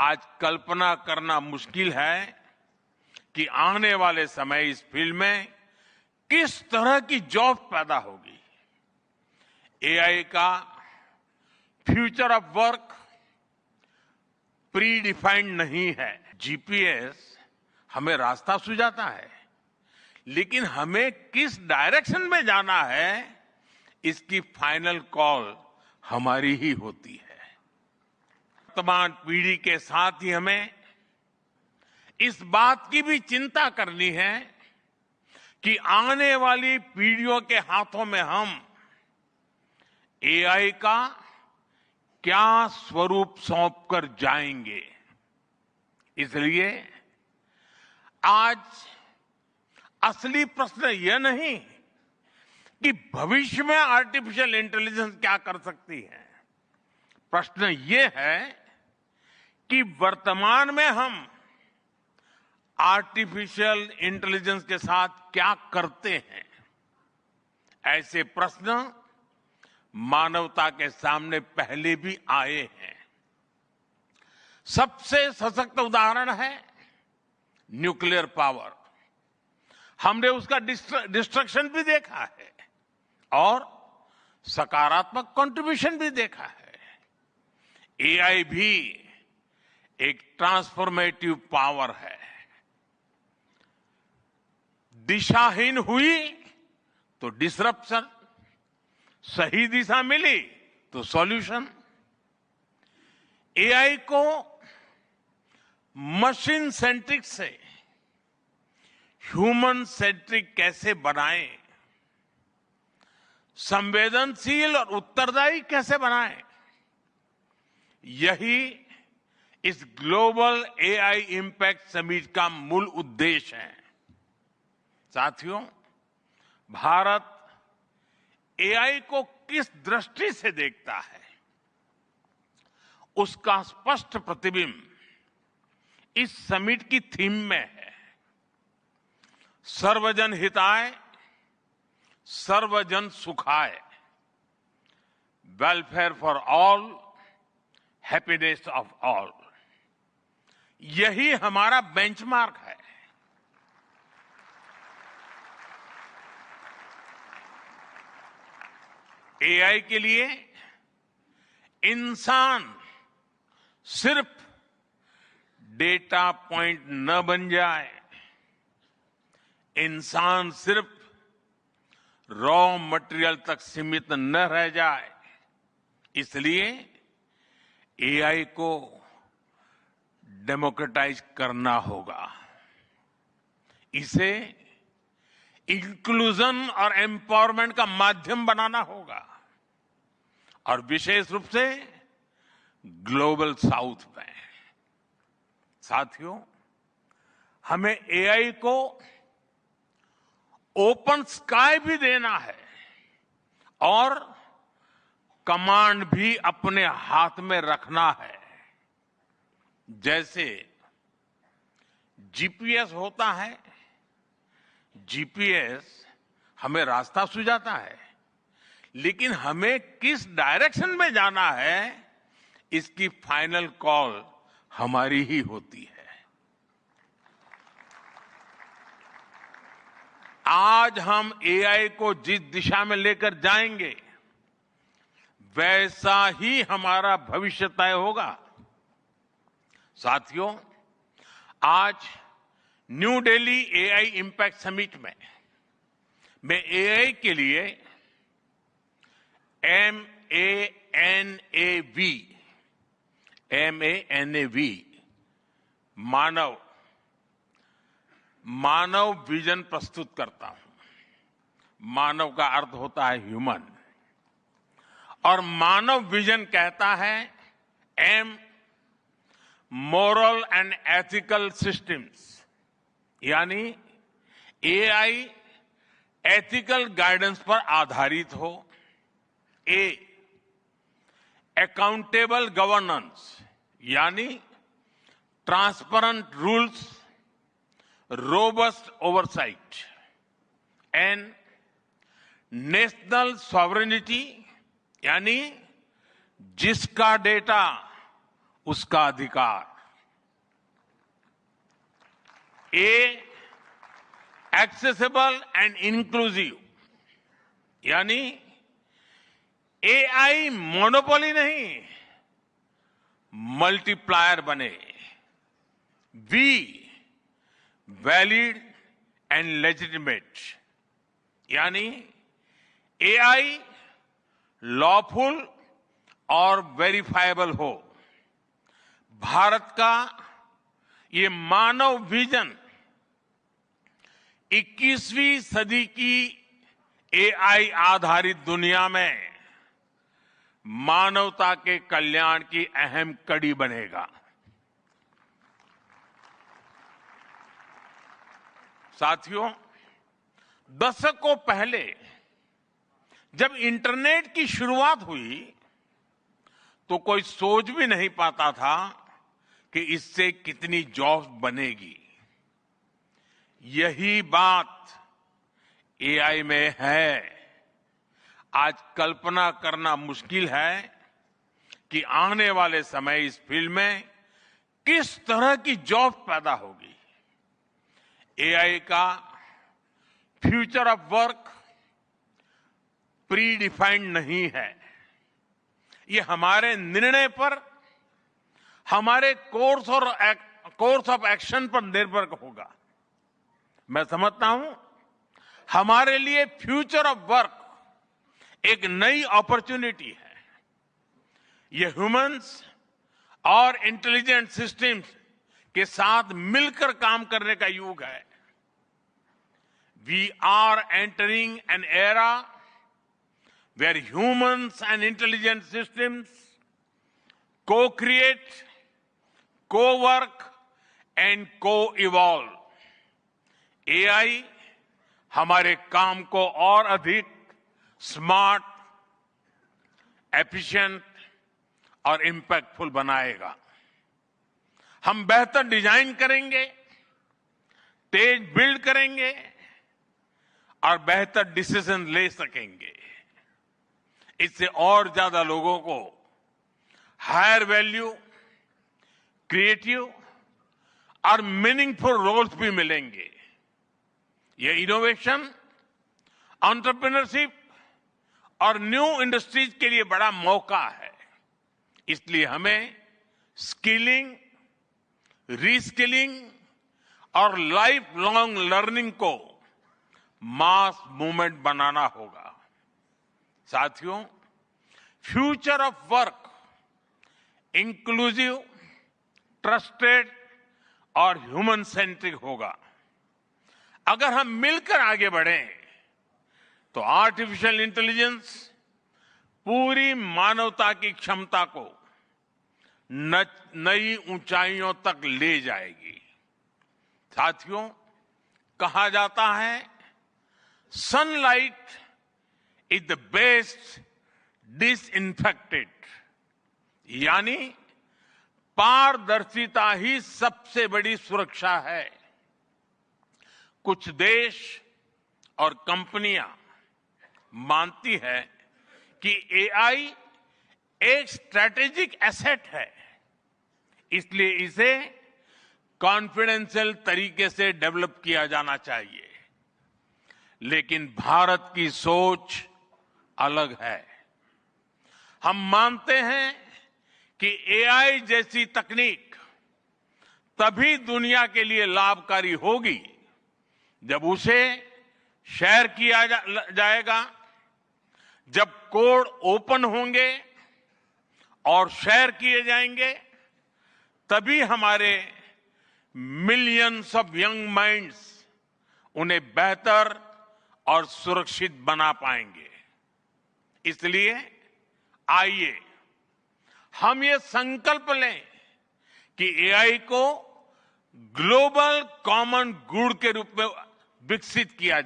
आज कल्पना करना मुश्किल है कि आने वाले समय इस फील्ड में किस तरह की जॉब पैदा होगी। एआई का future of work pre defined नहीं है। जीपीएस हमें रास्ता सुझाता है, लेकिन हमें किस डायरेक्शन में जाना है इसकी फाइनल कॉल हमारी ही होती है। वर्तमान पीढ़ी के साथ ही हमें इस बात की भी चिंता करनी है कि आने वाली पीढ़ियों के हाथों में हम एआई का क्या स्वरूप सौंप कर जाएंगे। इसलिए आज असली प्रश्न यह नहीं कि भविष्य में आर्टिफिशियल इंटेलिजेंस क्या कर सकती है। प्रश्न यह है कि वर्तमान में हम आर्टिफिशियल इंटेलिजेंस के साथ क्या करते हैं। ऐसे प्रश्न मानवता के सामने पहले भी आए हैं। सबसे सशक्त उदाहरण है न्यूक्लियर पावर। हमने उसका डिस्ट्रक्शन भी देखा है और सकारात्मक कंट्रीब्यूशन भी देखा है। एआई भी एक ट्रांसफॉर्मेटिव पावर है। दिशाहीन हुई तो डिसरप्शन, सही दिशा मिली तो सॉल्यूशन। एआई को मशीन सेंट्रिक से ह्यूमन सेंट्रिक कैसे बनाएं, संवेदनशील और उत्तरदायी कैसे बनाएं, यही इस ग्लोबल एआई इंपैक्ट समिट का मूल उद्देश्य है। साथियों, भारत एआई को किस दृष्टि से देखता है, उसका स्पष्ट प्रतिबिंब इस समिट की थीम में है। सर्वजन हिताय, सर्वजन सुखाय, welfare for all, happiness of all. यही हमारा बेंचमार्क है। एआई के लिए इंसान सिर्फ डेटा पॉइंट न बन जाए, इंसान सिर्फ रॉ मटेरियल तक सीमित न रह जाए। इसलिए एआई को डेमोक्रेटाइज करना होगा, इसे इंक्लूजन और एम्पावरमेंट का माध्यम बनाना होगा, और विशेष रूप से ग्लोबल साउथ में। साथियों, हमें एआई को ओपन स्काई भी देना है और कमांड भी अपने हाथ में रखना है। जैसे जीपीएस होता है, जीपीएस हमें रास्ता सुझाता है, लेकिन हमें किस डायरेक्शन में जाना है इसकी फाइनल कॉल हमारी ही होती है। आज हम एआई को जिस दिशा में लेकर जाएंगे वैसा ही हमारा भविष्य तय होगा। साथियों, आज new Delhi AI impact summit में मैं एआई के लिए MANAV मानव विजन प्रस्तुत करता हूं। मानव का अर्थ होता है ह्यूमन, और मानव विजन कहता है M moral and ethical systems, यानी एआई एथिकल गाइडेंस पर आधारित हो। A अकाउंटेबल गवर्नेंस, यानी transparent rules, robust oversight. N national sovereignty, यानी जिसका डेटा उसका अधिकार। ए, एक्सेसिबल एंड इंक्लूसिव, यानी एआई मोनोपोली नहीं, मल्टीप्लायर बने। वी, वैलिड एंड लेजिटिमेट, यानी एआई लॉफुल और वेरीफाइबल हो। भारत का ये मानव विजन 21वीं सदी की एआई आधारित दुनिया में मानवता के कल्याण की अहम कड़ी बनेगा। साथियों, दशकों पहले जब इंटरनेट की शुरुआत हुई तो कोई सोच भी नहीं पाता था कि इससे कितनी जॉब्स बनेगी। यही बात एआई में है। आज कल्पना करना मुश्किल है कि आने वाले समय इस फील्ड में किस तरह की जॉब पैदा होगी। एआई का future of work pre defined नहीं है। ये हमारे निर्णय पर, हमारे कोर्स ऑफ एक्शन पर निर्भर होगा। मैं समझता हूं हमारे लिए फ्यूचर ऑफ वर्क एक नई अपॉर्चुनिटी है। ये ह्यूमंस और इंटेलिजेंट सिस्टम्स के साथ मिलकर काम करने का युग है। We are entering an era where humans and intelligent systems co-create, co-work and co-evolve. AI हमारे काम को और अधिक स्मार्ट, एफिशिएंट और इंपैक्टफुल बनाएगा। हम बेहतर डिजाइन करेंगे, तेज बिल्ड करेंगे और बेहतर डिसीजन ले सकेंगे। इससे और ज्यादा लोगों को हायर वैल्यू, क्रिएटिव और मीनिंगफुल रोल्स भी मिलेंगे। ये इनोवेशन, एंटरप्रेन्योरशिप और न्यू इंडस्ट्रीज के लिए बड़ा मौका है। इसलिए हमें स्किलिंग, रीस्किलिंग और लाइफ लॉन्ग लर्निंग को मास मूवमेंट बनाना होगा। साथियों, future of work inclusive, trusted और ह्यूमन सेंट्रिक होगा। अगर हम मिलकर आगे बढ़ें तो आर्टिफिशियल इंटेलिजेंस पूरी मानवता की क्षमता को नई ऊंचाइयों तक ले जाएगी। साथियों, कहा जाता है sunlight is the best disinfectant, यानी पारदर्शिता ही सबसे बड़ी सुरक्षा है। कुछ देश और कंपनियां मानती है कि एआई एक स्ट्रैटेजिक एसेट है, इसलिए इसे कॉन्फिडेंशियल तरीके से डेवलप किया जाना चाहिए। लेकिन भारत की सोच अलग है। हम मानते हैं कि एआई जैसी तकनीक तभी दुनिया के लिए लाभकारी होगी जब उसे शेयर किया जाएगा, जब कोड ओपन होंगे और शेयर किए जाएंगे, तभी हमारे मिलियंस ऑफ यंग माइंड्स उन्हें बेहतर और सुरक्षित बना पाएंगे। इसलिए आइए हम ये संकल्प लें कि एआई को ग्लोबल कॉमन गुड के रूप में विकसित किया जाए।